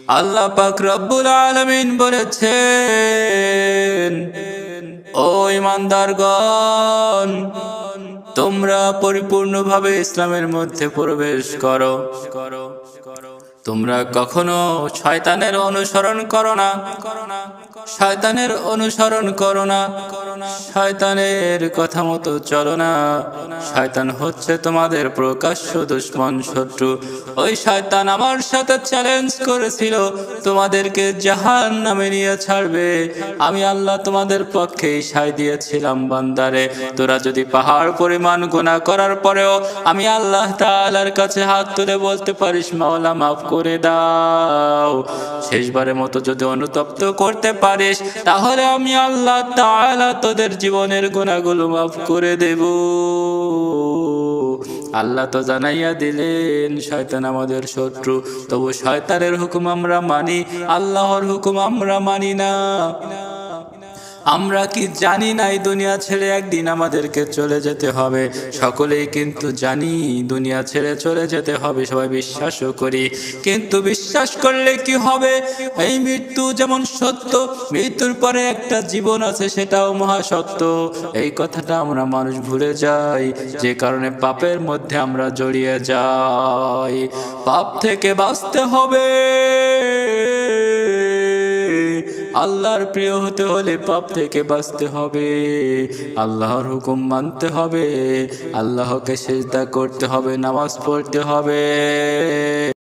আল্লাহ পাক রব্বুল আলামিন বলেছেন, ও ঈমানদারগণ, তোমরা পরিপূর্ণভাবে ইসলামের মধ্যে প্রবেশ করো। তোমরা কখনো শয়তানের অনুসরণ করো না, শয়তানের অনুসরণ করো না, শয়তানের কথা মতো চলো না। শয়তান হচ্ছে তোমাদের প্রকাশ্য দুশমন, শত্রু। ওই শয়তান আমার সাথে চ্যালেঞ্জ করেছিল তোমাদেরকে জাহান্নামে নিয়ে ছাড়বে। আমি আল্লাহ তোমাদের পক্ষে সায় দিয়েছিলাম, বান্দারে তোরা যদি পাহাড় পরিমাণ গুনাহ করার পরেও আমি আল্লাহ তাআলার কাছে হাত তুলে বলতে পারিস, মাওলা মাফ করে দাও, শেষবারের মতো যদি অনুতপ্ত করতে পারিস, তাহলে আমি আল্লাহ তাআলা তোদের জীবনের গুনাহগুলো মাফ করে দেব। আল্লাহ তো জানাইয়া দিলেন শয়তান আমাদের শত্রু, তবু শয়তানের হুকুম আমরা মানি, আল্লাহর হুকুম আমরা মানি না। আমরা কি জানি না এই দুনিয়া ছেড়ে একদিন আমাদেরকে চলে যেতে হবে? সকলেই কিন্তু জানি দুনিয়া ছেড়ে চলে যেতে হবে, সবাই বিশ্বাসও করি। কিন্তু বিশ্বাস করলে কি হবে? এই মৃত্যু যেমন সত্য, মৃত্যুর পরে একটা জীবন আছে, সেটাও মহাসত্য। এই কথাটা আমরা মানুষ ভুলে যাই, যে কারণে পাপের মধ্যে আমরা জড়িয়ে যাই। পাপ থেকে বাঁচতে হবে। আল্লাহর প্রিয় হতে হলে পাপ থেকে বাঁচতে হবে, আল্লাহর হুকুম মানতে হবে, আল্লাহকে সিজদা করতে হবে, নামাজ পড়তে হবে।